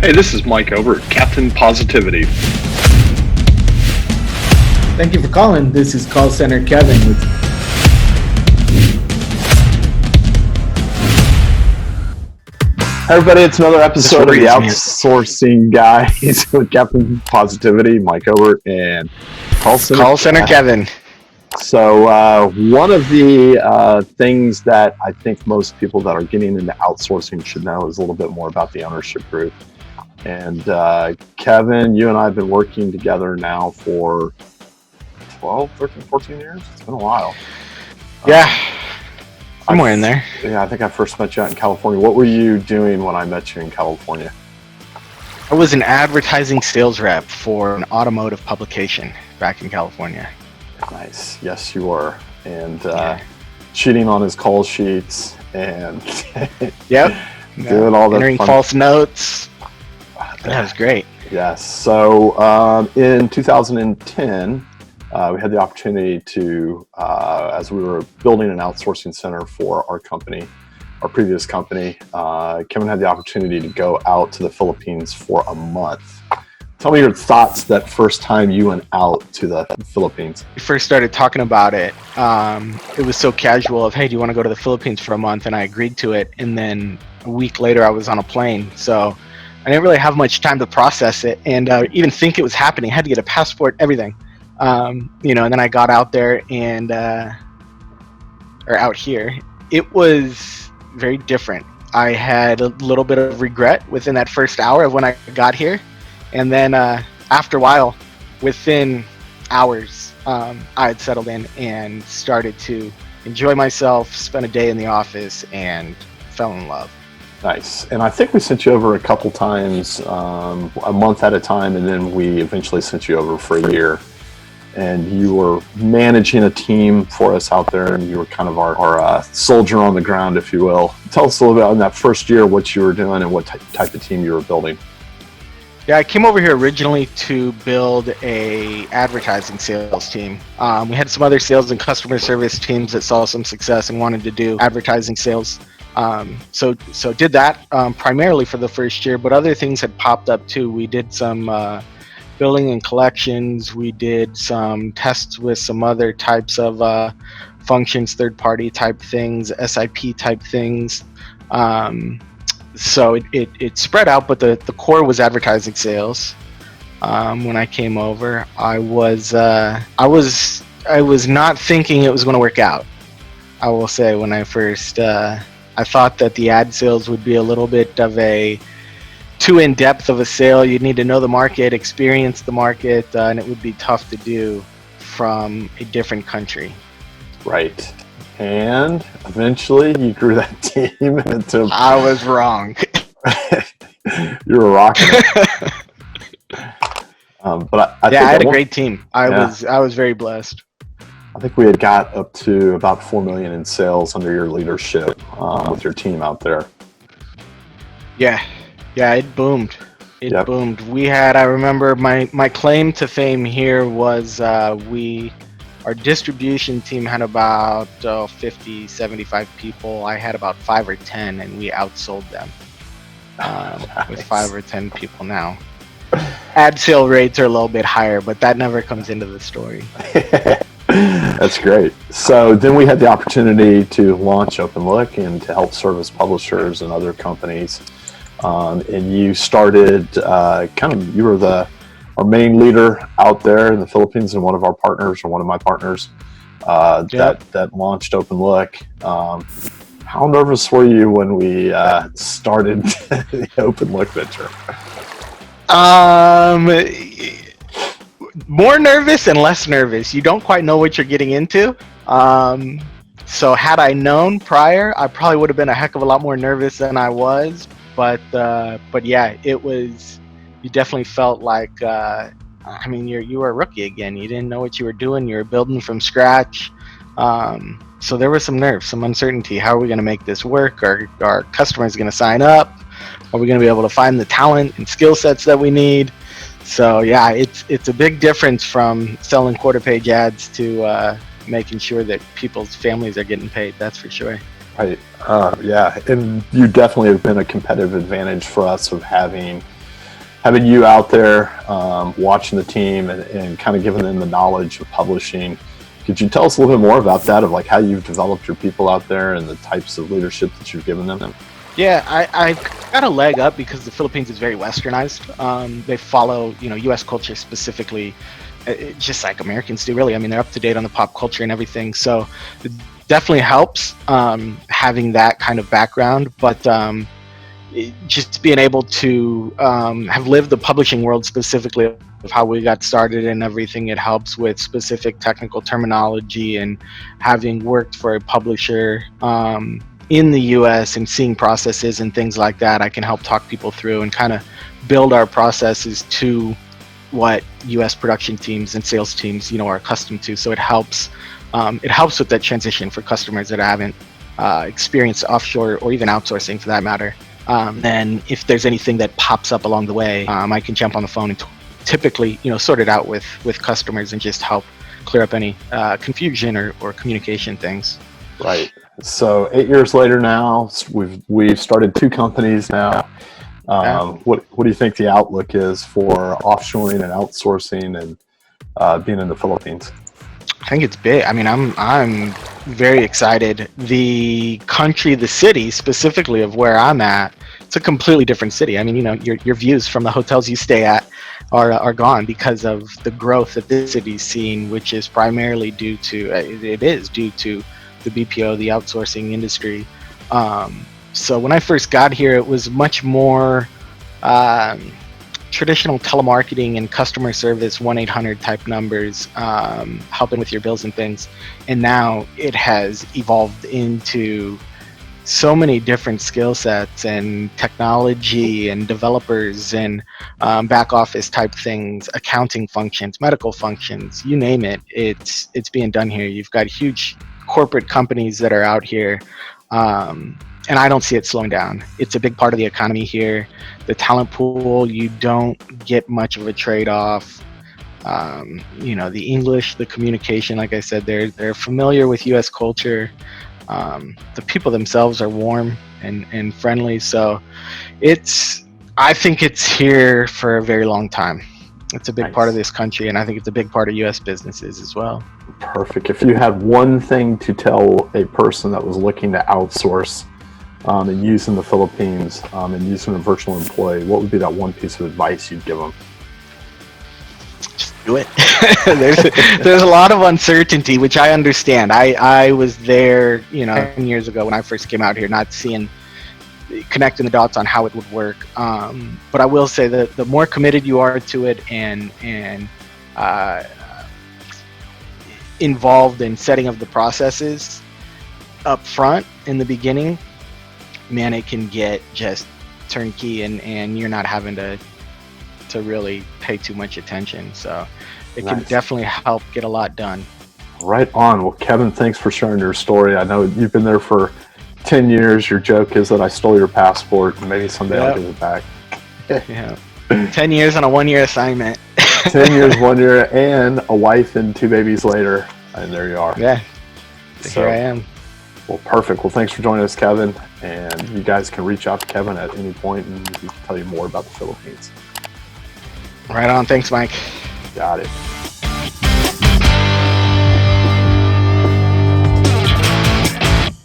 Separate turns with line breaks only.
Hey, this is Mike over at Captain Positivity.
Thank you for calling. This is Call Center Kevin with
Hey everybody, it's another episode of the Outsourcing Guys with Captain Positivity, Mike over and Call Center
Kevin.
So one of the things that I think most people that are getting into outsourcing should know is a little bit more about the ownership group. And Kevin, you and I have been working together now for 12, 13, 14 years. It's been a while.
Yeah. Somewhere in there.
Yeah, I think I first met you out in California. What were you doing when I met you in California?
I was an advertising sales rep for an automotive publication back in California.
Nice. Yes, you were. And cheating on his call sheets and
yep.
doing all that
entering false notes. That was great.
Yes. So in 2010, we had the opportunity to, as we were building an outsourcing center for our company, our previous company, Kevin had the opportunity to go out to the Philippines for a month. Tell me your thoughts that first time you went out to the Philippines.
We first started talking about it. It was so casual of, hey, do you want to go to the Philippines for a month? And I agreed to it. And then a week later, I was on a plane. So I didn't really have much time to process it and even think it was happening. I had to get a passport, everything. And then I got out there and or out here. It was very different. I had a little bit of regret within that first hour of when I got here. And then after a while, within hours, I had settled in and started to enjoy myself, spent a day in the office, and fell in love.
Nice. And I think we sent you over a couple times, a month at a time, and then we eventually sent you over for a year. And you were managing a team for us out there, and you were kind of our soldier on the ground, if you will. Tell us a little bit on that first year, what you were doing and what type of team you were building.
Yeah, I came over here originally to build a advertising sales team. We had some other sales and customer service teams that saw some success and wanted to do advertising sales. So did that primarily for the first year, but other things had popped up too. We did some billing and collections. We did some tests with some other types of functions, third-party type things, SIP type things. So it spread out, but the core was advertising sales. When I came over, I was not thinking it was going to work out. I will say when I first, I thought that the ad sales would be a little bit of a too in depth of a sale. You'd need to know the market, experience the market, and it would be tough to do from a different country.
Right. And eventually you grew that team into...
I was wrong.
You were rocking it. But I
had a great team. I was very blessed.
I think we had got up to about $4 million in sales under your leadership with your team out there.
Yeah, it boomed. It boomed. We had, I remember my claim to fame here was our distribution team had about 50, 75 people. I had about 5 or 10, and we outsold them
Nice.
with 5 or 10 people now. Ad sale rates are a little bit higher, but that never comes into the story.
That's great. So then we had the opportunity to launch OpenLook and to help service publishers and other companies. And you started you were our main leader out there in the Philippines and one of our partners, or one of my partners, that launched OpenLook. How nervous were you when we started the OpenLook venture?
More nervous and less nervous. You don't quite know what you're getting into. So had I known prior, I probably would have been a heck of a lot more nervous than I was. But yeah, it was. You definitely felt like. You were a rookie again. You didn't know what you were doing. You were building from scratch. So there was some nerves, some uncertainty. How are we going to make this work? Are our customers going to sign up? Are we going to be able to find the talent and skill sets that we need? So yeah, it's a big difference from selling quarter-page ads to making sure that people's families are getting paid. That's for sure.
Right. Yeah, and you definitely have been a competitive advantage for us of having having you out there watching the team and kind of giving them the knowledge of publishing. Could you tell us a little bit more about that, of like how you've developed your people out there and the types of leadership that you've given them?
Yeah, I've got a leg up because the Philippines is very westernized. They follow, U.S. culture specifically, just like Americans do, really. I mean, they're up to date on the pop culture and everything. So it definitely helps having that kind of background. But just being able to have lived the publishing world specifically of how we got started and everything, it helps with specific technical terminology, and having worked for a publisher in the US and seeing processes and things like that, I can help talk people through and kind of build our processes to what US production teams and sales teams are accustomed to. So it helps with that transition for customers that haven't experienced offshore or even outsourcing for that matter. And if there's anything that pops up along the way, I can jump on the phone and typically sort it out with customers and just help clear up any confusion or communication things.
Right. So 8 years later now, we've started 2 companies now. What do you think the outlook is for offshoring and outsourcing and being in the Philippines?
I think it's big. I mean, I'm very excited. The country, the city specifically of where I'm at, it's a completely different city. I mean, your views from the hotels you stay at are gone because of the growth that this city's seen, which is primarily due to the BPO, the outsourcing industry. So when I first got here, it was much more traditional telemarketing and customer service 1-800 type numbers, helping with your bills and things. And now it has evolved into so many different skill sets and technology and developers and back office type things, accounting functions, medical functions, you name it. It's being done here. You've got huge corporate companies that are out here, and I don't see it slowing down. It's a big part of the economy here. The talent pool, you don't get much of a trade-off. The English, the communication, like I said, they're familiar with U.S. culture. The people themselves are warm and friendly. So I think it's here for a very long time. It's a big part of this country, and I think it's a big part of U.S. businesses as well.
Perfect. If you had one thing to tell a person that was looking to outsource and use in the Philippines and using a virtual employee, what would be that one piece of advice you'd give them?
Just do it. there's a lot of uncertainty, which I understand. I was there, 10 years ago when I first came out here, not connecting the dots on how it would work. But I will say that the more committed you are to it and involved in setting up the processes up front in the beginning, man, it can get just turnkey and you're not having to really pay too much attention. So it can definitely help get a lot done.
Right on. Well, Kevin, thanks for sharing your story. I know you've been there for 10 years. Your joke is that I stole your passport and maybe someday I'll give it back.
Yeah. 10 years on a 1-year assignment.
10 years, 1 year, and a wife and 2 babies later. And there you are.
Yeah. So, here I am.
Well, perfect. Well, thanks for joining us, Kevin. And you guys can reach out to Kevin at any point and he can tell you more about the Philippines.
Right on. Thanks, Mike.
Got it.